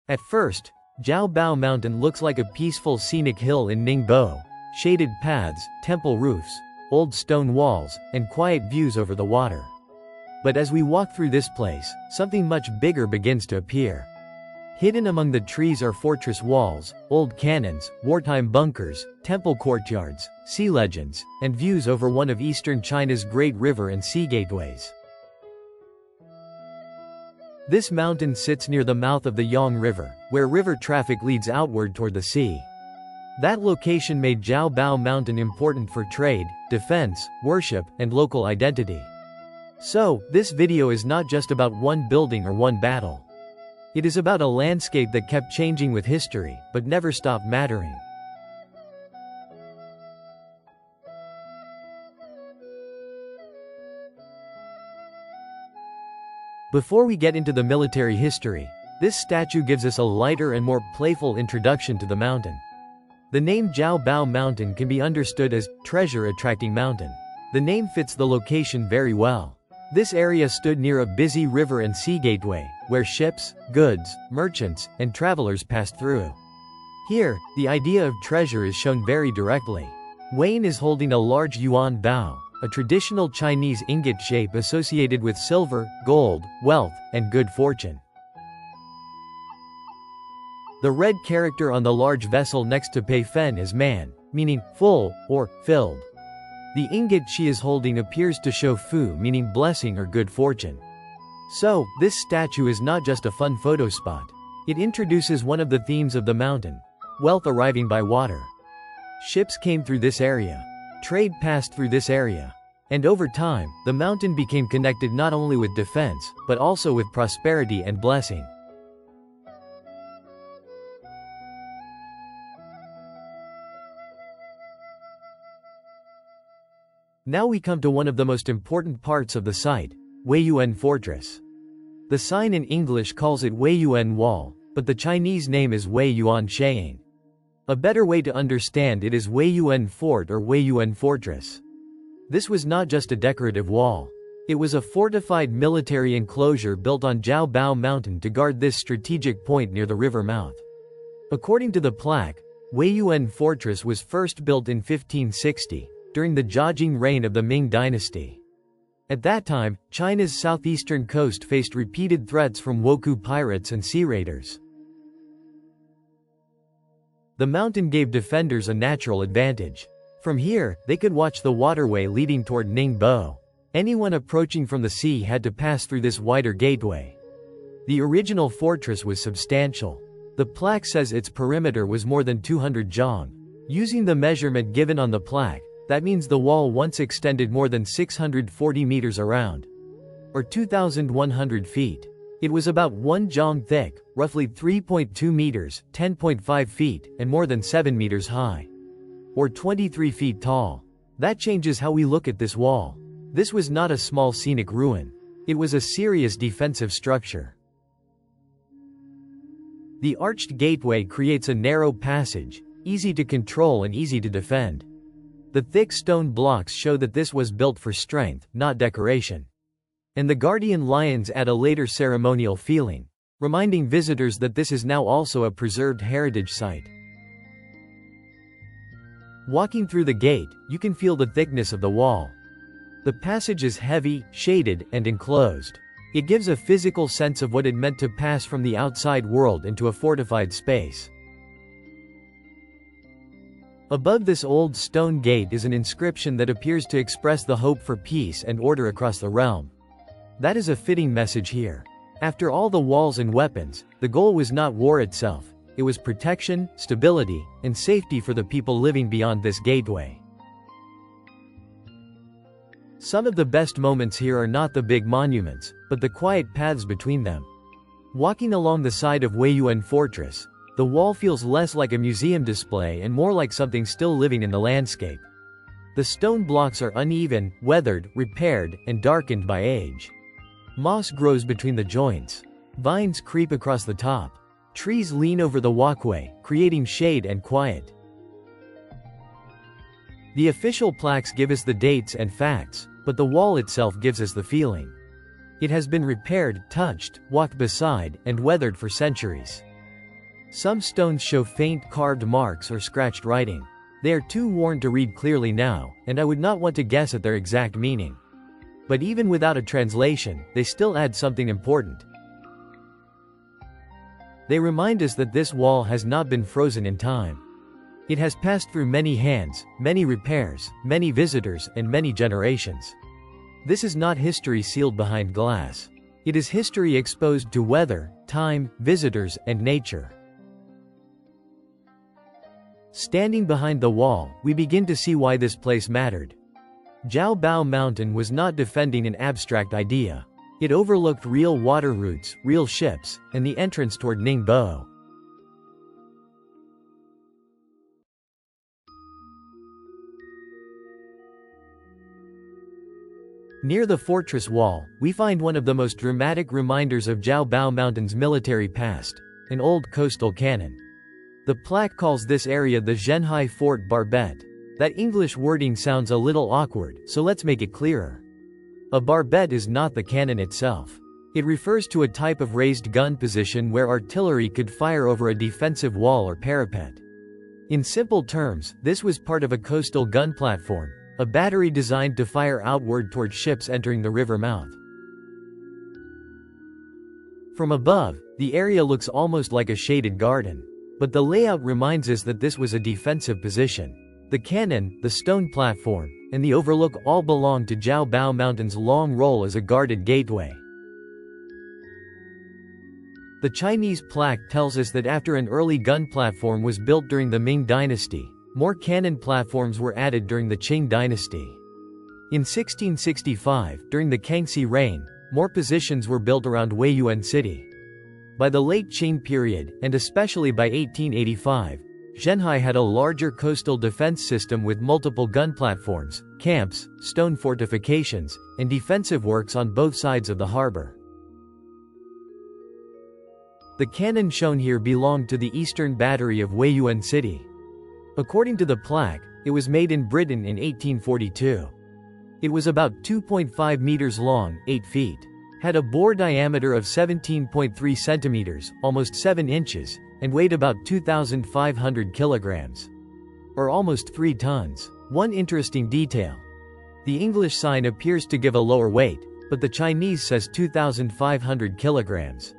At first, Zhaobao Mountain looks like a peaceful scenic hill in Ningbo, shaded paths, temple roofs, old stone walls, and quiet views over the water. But as we walk through this place, something much bigger begins to appear. Hidden among the trees are fortress walls, old cannons, wartime bunkers, temple courtyards, sea legends, and views over one of eastern China's great river and sea gateways. This mountain sits near the mouth of the Yang River, where river traffic leads outward toward the sea. That location made Zhaobao Mountain important for trade, defense, worship, and local identity. So, this video is not just about one building or one battle. It is about a landscape that kept changing with history, but never stopped mattering. Before we get into the military history, this statue gives us a lighter and more playful introduction to the mountain. The name Zhaobao Mountain can be understood as treasure-attracting mountain. The name fits the location very well. This area stood near a busy river and sea gateway, where ships, goods, merchants, and travelers passed through. Here, the idea of treasure is shown very directly. Wayne is holding a large yuan bao, a traditional Chinese ingot shape associated with silver, gold, wealth, and good fortune. The red character on the large vessel next to Pei Fen is man, meaning full or filled. The ingot she is holding appears to show fu, meaning blessing or good fortune. So, this statue is not just a fun photo spot. It introduces one of the themes of the mountain: wealth arriving by water. Ships came through this area. Trade passed through this area. And over time, the mountain became connected not only with defense, but also with prosperity and blessing. Now we come to one of the most important parts of the site, Weiyuan Fortress. The sign in English calls it Weiyuan Wall, but the Chinese name is Weiyuan Shaying. A better way to understand it is Weiyuan Fort or Weiyuan Fortress. This was not just a decorative wall. It was a fortified military enclosure built on Zhaobao Mountain to guard this strategic point near the river mouth. According to the plaque, Weiyuan Fortress was first built in 1560. During the Zhejiang reign of the Ming-dynasty. At that time, China's southeastern coast faced repeated threats from Wokou pirates and sea raiders. The mountain gave defenders a natural advantage. From here, they could watch the waterway leading toward Ningbo. Anyone approaching from the sea had to pass through this wider gateway. The original fortress was substantial. The plaque says its perimeter was more than 200 zhang. Using the measurement given on the plaque, that means the wall once extended more than 640 meters around, or 2,100 feet. It was about 1 zhang thick, roughly 3.2 meters, 10.5 feet, and more than 7 meters high, or 23 feet tall. That changes how we look at this wall. This was not a small scenic ruin. It was a serious defensive structure. The arched gateway creates a narrow passage, easy to control and easy to defend. The thick stone blocks show that this was built for strength, not decoration. And the guardian lions add a later ceremonial feeling, reminding visitors that this is now also a preserved heritage site. Walking through the gate, you can feel the thickness of the wall. The passage is heavy, shaded, and enclosed. It gives a physical sense of what it meant to pass from the outside world into a fortified space. Above this old stone gate is an inscription that appears to express the hope for peace and order across the realm. That is a fitting message here. After all the walls and weapons, the goal was not war itself. It was protection, stability, and safety for the people living beyond this gateway. Some of the best moments here are not the big monuments, but the quiet paths between them. Walking along the side of Weiyuan Fortress, the wall feels less like a museum display and more like something still living in the landscape. The stone blocks are uneven, weathered, repaired, and darkened by age. Moss grows between the joints. Vines creep across the top. Trees lean over the walkway, creating shade and quiet. The official plaques give us the dates and facts, but the wall itself gives us the feeling. It has been repaired, touched, walked beside, and weathered for centuries. Some stones show faint carved marks or scratched writing. They are too worn to read clearly now, and I would not want to guess at their exact meaning. But even without a translation, they still add something important. They remind us that this wall has not been frozen in time. It has passed through many hands, many repairs, many visitors, and many generations. This is not history sealed behind glass. It is history exposed to weather, time, visitors, and nature. Standing behind the wall, we begin to see why this place mattered. Zhaobao Mountain was not defending an abstract idea. It overlooked real water routes, real ships, and the entrance toward Ningbo. Near the fortress wall, we find one of the most dramatic reminders of Zhaobao Mountain's military past, an old coastal cannon. The plaque calls this area the Zhenhai Fort Barbette. That English wording sounds a little awkward, so let's make it clearer. A barbette is not the cannon itself. It refers to a type of raised gun position where artillery could fire over a defensive wall or parapet. In simple terms, this was part of a coastal gun platform, a battery designed to fire outward toward ships entering the river mouth. From above, the area looks almost like a shaded garden. But the layout reminds us that this was a defensive position. The cannon, the stone platform, and the overlook all belong to Zhaobao Mountain's long role as a guarded gateway. The Chinese plaque tells us that after an early gun platform was built during the Ming-dynasty, more cannon platforms were added during the Qing-dynasty. In 1665, during the Kangxi reign, more positions were built around Weiyuan City. By the late Qing period, and especially by 1885, Zhenhai had a larger coastal defense system with multiple gun platforms, camps, stone fortifications, and defensive works on both sides of the harbor. The cannon shown here belonged to the eastern battery of Weiyuan City. According to the plaque, it was made in Britain in 1842. It was about 2.5 meters long, 8 feet. Had a bore diameter of 17.3 centimeters, almost 7 inches, and weighed about 2,500 kilograms. Or almost 3 tons. One interesting detail. The English sign appears to give a lower weight, but the Chinese says 2,500 kilograms.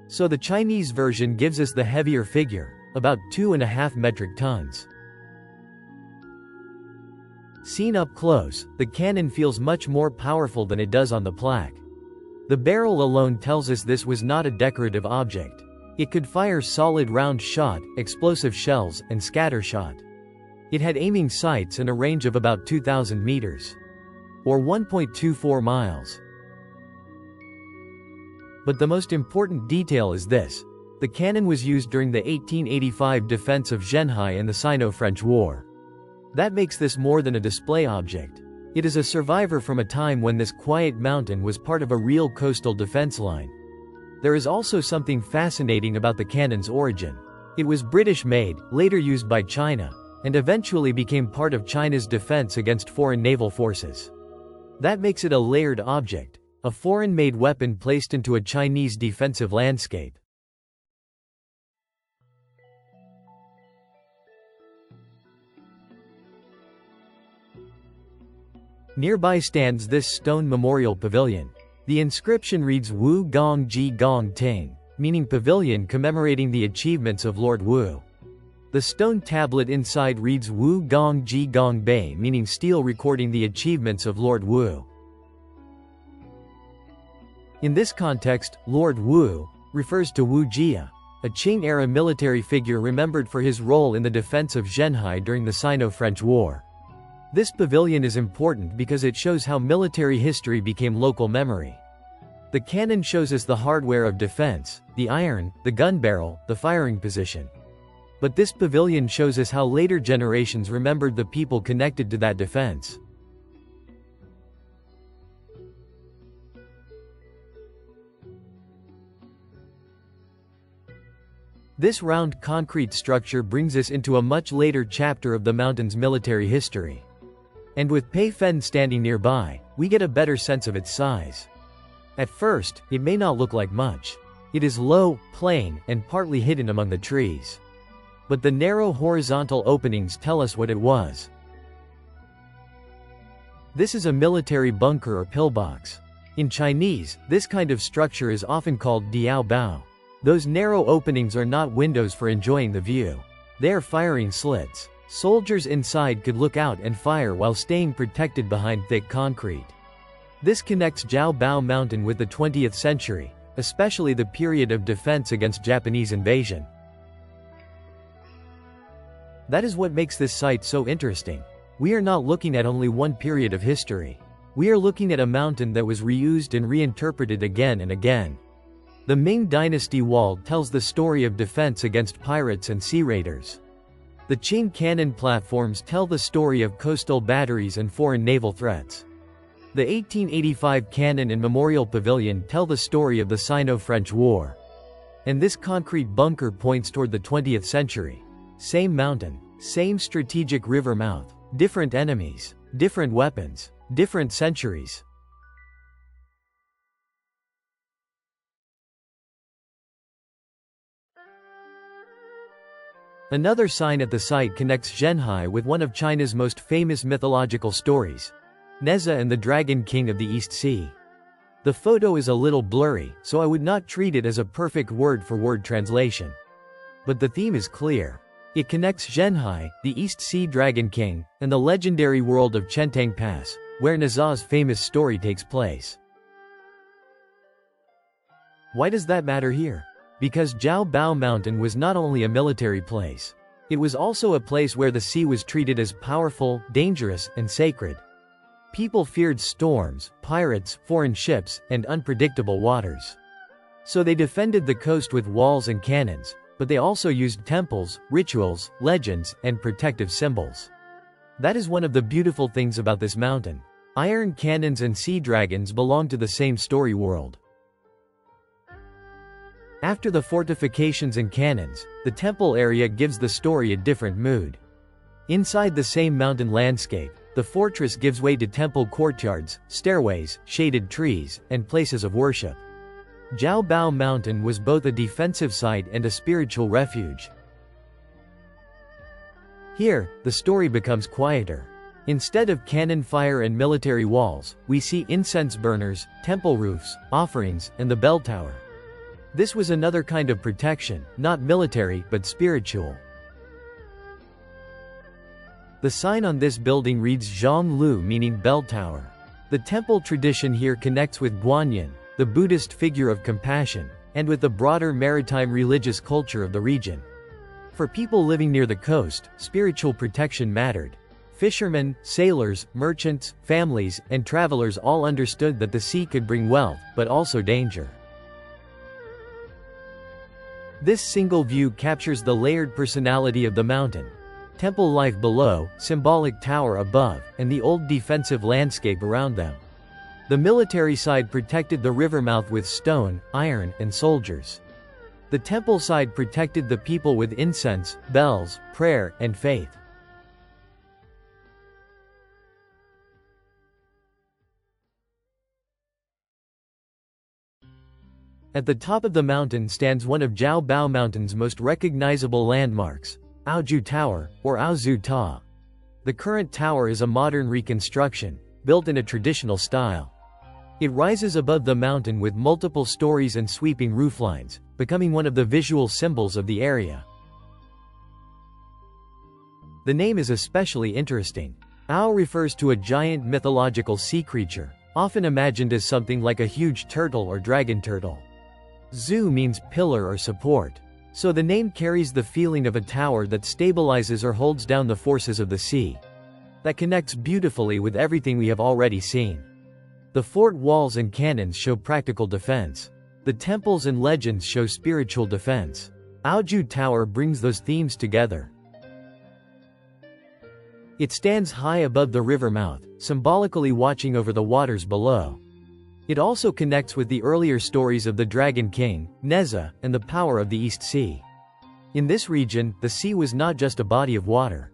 So the Chinese version gives us the heavier figure, about 2.5 metric tons. Seen up close, the cannon feels much more powerful than it does on the plaque. The barrel alone tells us this was not a decorative object. It could fire solid round shot, explosive shells, and scatter shot. It had aiming sights and a range of about 2,000 meters. Or 1.24 miles. But the most important detail is this. The cannon was used during the 1885 defense of Zhenhai in the Sino-French War. That makes this more than a display object. It is a survivor from a time when this quiet mountain was part of a real coastal defense line. There is also something fascinating about the cannon's origin. It was British-made, later used by China, and eventually became part of China's defense against foreign naval forces. That makes it a layered object, a foreign-made weapon placed into a Chinese defensive landscape. Nearby stands this stone memorial pavilion. The inscription reads Wu Gong Ji Gong Ting, meaning pavilion commemorating the achievements of Lord Wu. The stone tablet inside reads Wu Gong Ji Gong Bei, meaning stele recording the achievements of Lord Wu. In this context, Lord Wu refers to Wu Jia, a Qing-era military figure remembered for his role in the defense of Zhenhai during the Sino-French War. This pavilion is important because it shows how military history became local memory. The cannon shows us the hardware of defense, the iron, the gun barrel, the firing position. But this pavilion shows us how later generations remembered the people connected to that defense. This round concrete structure brings us into a much later chapter of the mountain's military history. And with Pei Fen standing nearby, we get a better sense of its size. At first, it may not look like much. It is low, plain, and partly hidden among the trees. But the narrow horizontal openings tell us what it was. This is a military bunker or pillbox. In Chinese, this kind of structure is often called diaobao. Those narrow openings are not windows for enjoying the view. They are firing slits. Soldiers inside could look out and fire while staying protected behind thick concrete. This connects Zhaobao Mountain with the 20th century, especially the period of defense against Japanese invasion. That is what makes this site so interesting. We are not looking at only one period of history. We are looking at a mountain that was reused and reinterpreted again and again. The Ming-dynasty wall tells the story of defense against pirates and sea raiders. The Qing cannon platforms tell the story of coastal batteries and foreign naval threats. The 1885 cannon and memorial pavilion tell the story of the Sino-French War. And this concrete bunker points toward the 20th century. Same mountain, same strategic river mouth, different enemies, different weapons, different centuries. Another sign at the site connects Zhenhai with one of China's most famous mythological stories, Neza and the Dragon King of the East Sea. The photo is a little blurry, so I would not treat it as a perfect word-for-word translation. But the theme is clear. It connects Zhenhai, the East Sea Dragon King, and the legendary world of Chentang Pass, where Neza's famous story takes place. Why does that matter here? Because Zhaobao Mountain was not only a military place. It was also a place where the sea was treated as powerful, dangerous, and sacred. People feared storms, pirates, foreign ships, and unpredictable waters. So they defended the coast with walls and cannons, but they also used temples, rituals, legends, and protective symbols. That is one of the beautiful things about this mountain. Iron cannons and sea dragons belong to the same story world. After the fortifications and cannons, the temple area gives the story a different mood. Inside the same mountain landscape, the fortress gives way to temple courtyards, stairways, shaded trees, and places of worship. Zhaobao Mountain was both a defensive site and a spiritual refuge. Here, the story becomes quieter. Instead of cannon fire and military walls, we see incense burners, temple roofs, offerings, and the bell tower. This was another kind of protection, not military, but spiritual. The sign on this building reads Zhang Lu, meaning bell tower. The temple tradition here connects with Guanyin, the Buddhist figure of compassion, and with the broader maritime religious culture of the region. For people living near the coast, spiritual protection mattered. Fishermen, sailors, merchants, families, and travelers all understood that the sea could bring wealth, but also danger. This single view captures the layered personality of the mountain. Temple life below, symbolic tower above, and the old defensive landscape around them. The military side protected the river mouth with stone, iron, and soldiers. The temple side protected the people with incense, bells, prayer, and faith. At the top of the mountain stands one of Zhaobao Mountain's most recognizable landmarks, Aozhu Tower, or Aozhu Tower. The current tower is a modern reconstruction, built in a traditional style. It rises above the mountain with multiple stories and sweeping rooflines, becoming one of the visual symbols of the area. The name is especially interesting. Ao refers to a giant mythological sea creature, often imagined as something like a huge turtle or dragon turtle. Zhu means pillar or support. So the name carries the feeling of a tower that stabilizes or holds down the forces of the sea. That connects beautifully with everything we have already seen. The fort walls and cannons show practical defense. The temples and legends show spiritual defense. Aozhu Tower brings those themes together. It stands high above the river mouth, symbolically watching over the waters below. It also connects with the earlier stories of the Dragon King, Neza, and the power of the East Sea. In this region, the sea was not just a body of water.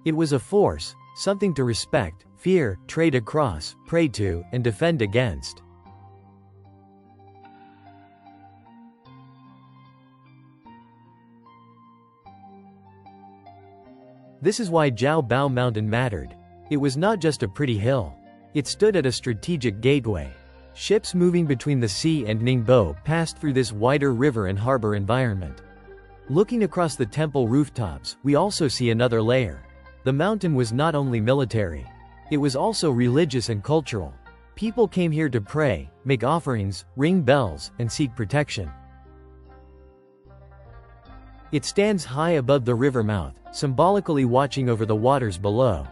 It was a force, something to respect, fear, trade across, pray to, and defend against. This is why Zhaobao Mountain mattered. It was not just a pretty hill. It stood at a strategic gateway. Ships moving between the sea and Ningbo passed through this wider river and harbor environment. Looking across the temple rooftops, we also see another layer. The mountain was not only military. It was also religious and cultural. People came here to pray, make offerings, ring bells, and seek protection. It stands high above the river mouth, symbolically watching over the waters below.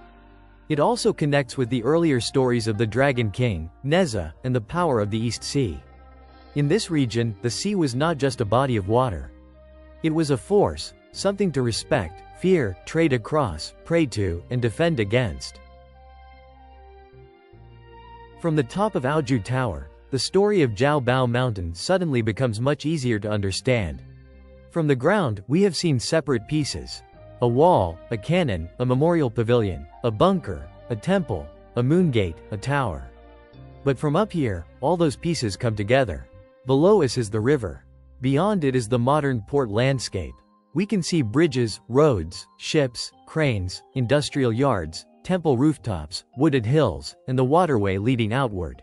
It also connects with the earlier stories of the Dragon King, Neza, and the power of the East Sea. In this region, the sea was not just a body of water. It was a force, something to respect, fear, trade across, pray to, and defend against. From the top of Aozhu Tower, the story of Zhaobao Mountain suddenly becomes much easier to understand. From the ground, we have seen separate pieces. A wall, a cannon, a memorial pavilion, a bunker, a temple, a moon gate, a tower. But from up here, all those pieces come together. Below us is the river. Beyond it is the modern port landscape. We can see bridges, roads, ships, cranes, industrial yards, temple rooftops, wooded hills, and the waterway leading outward.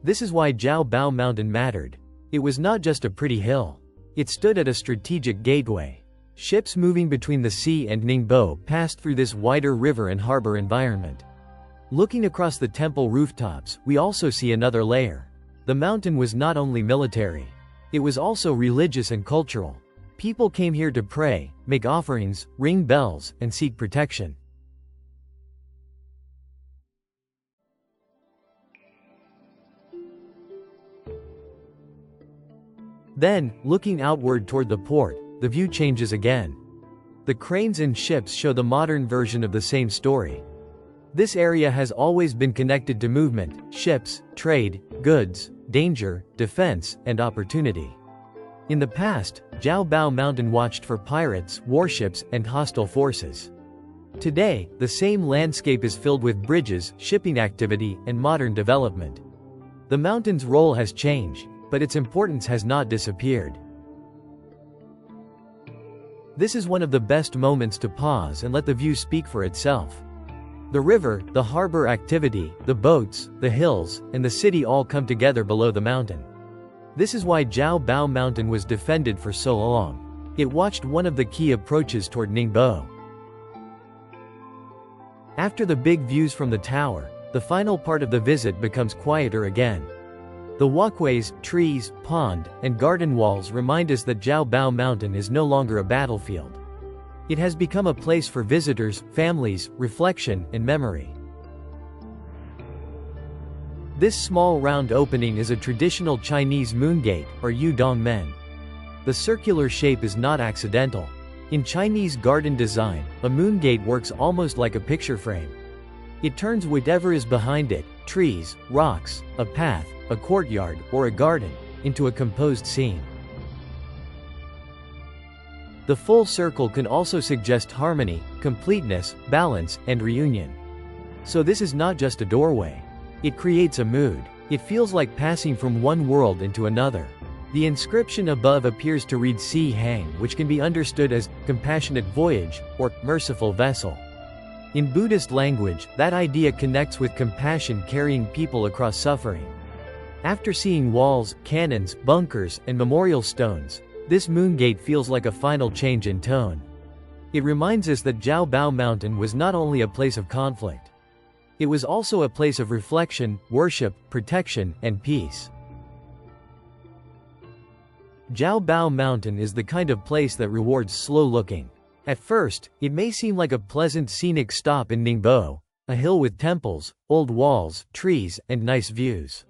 This is why Zhaobao Mountain mattered. It was not just a pretty hill. It stood at a strategic gateway. Ships moving between the sea and Ningbo passed through this wider river and harbor environment. Looking across the temple rooftops, we also see another layer. The mountain was not only military. It was also religious and cultural. People came here to pray, make offerings, ring bells, and seek protection. Then, looking outward toward the port, the view changes again. The cranes and ships show the modern version of the same story. This area has always been connected to movement, ships, trade, goods, danger, defense, and opportunity. In the past, Zhaobao Mountain watched for pirates, warships, and hostile forces. Today, the same landscape is filled with bridges, shipping activity, and modern development. The mountain's role has changed, but its importance has not disappeared. This is one of the best moments to pause and let the view speak for itself. The river, the harbor activity, the boats, the hills, and the city all come together below the mountain. This is why Zhaobao Mountain was defended for so long. It watched one of the key approaches toward Ningbo. After the big views from the tower, the final part of the visit becomes quieter again. The walkways, trees, pond, and garden walls remind us that Zhaobao Mountain is no longer a battlefield. It has become a place for visitors, families, reflection, and memory. This small round opening is a traditional Chinese moon gate, or Yudongmen. The circular shape is not accidental. In Chinese garden design, a moon gate works almost like a picture frame. It turns whatever is behind it, trees, rocks, a path, a courtyard, or a garden, into a composed scene. The full circle can also suggest harmony, completeness, balance, and reunion. So this is not just a doorway. It creates a mood. It feels like passing from one world into another. The inscription above appears to read Si Hang, which can be understood as compassionate voyage or merciful vessel. In Buddhist language, that idea connects with compassion carrying people across suffering. After seeing walls, cannons, bunkers, and memorial stones, this moon gate feels like a final change in tone. It reminds us that Zhaobao Mountain was not only a place of conflict. It was also a place of reflection, worship, protection, and peace. Zhaobao Mountain is the kind of place that rewards slow looking. At first, it may seem like a pleasant scenic stop in Ningbo, a hill with temples, old walls, trees, and nice views.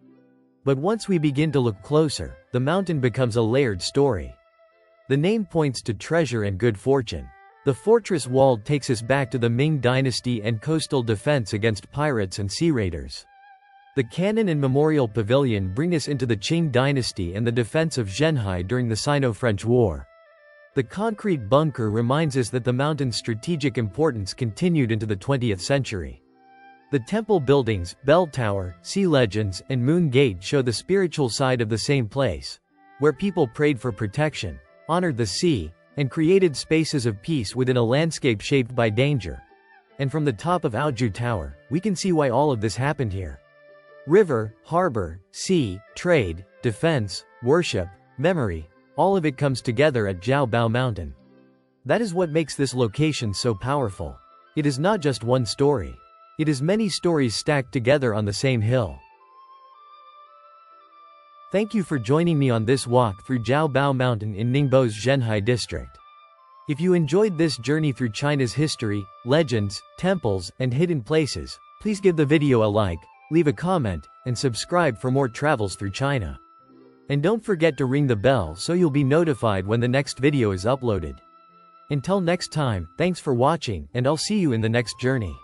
But once we begin to look closer, the mountain becomes a layered story. The name points to treasure and good fortune. The fortress wall takes us back to the Ming-dynasty and coastal defense against pirates and sea raiders. The cannon and memorial pavilion bring us into the Qing dynasty and the defense of Zhenhai during the Sino-French War. The concrete bunker reminds us that the mountain's strategic importance continued into the 20th century. The temple buildings, bell tower, sea legends, and moon gate show the spiritual side of the same place, where people prayed for protection, honored the sea, and created spaces of peace within a landscape shaped by danger. And from the top of Aozhu Tower, we can see why all of this happened here. River, harbor, sea, trade, defense, worship, memory, all of it comes together at Zhaobao Mountain. That is what makes this location so powerful. It is not just one story. It is many stories stacked together on the same hill. Thank you for joining me on this walk through Zhaobao Mountain in Ningbo's Zhenhai district. If you enjoyed this journey through China's history, legends, temples, and hidden places, please give the video a like, leave a comment, and subscribe for more travels through China. And don't forget to ring the bell so you'll be notified when the next video is uploaded. Until next time, thanks for watching, and I'll see you in the next journey.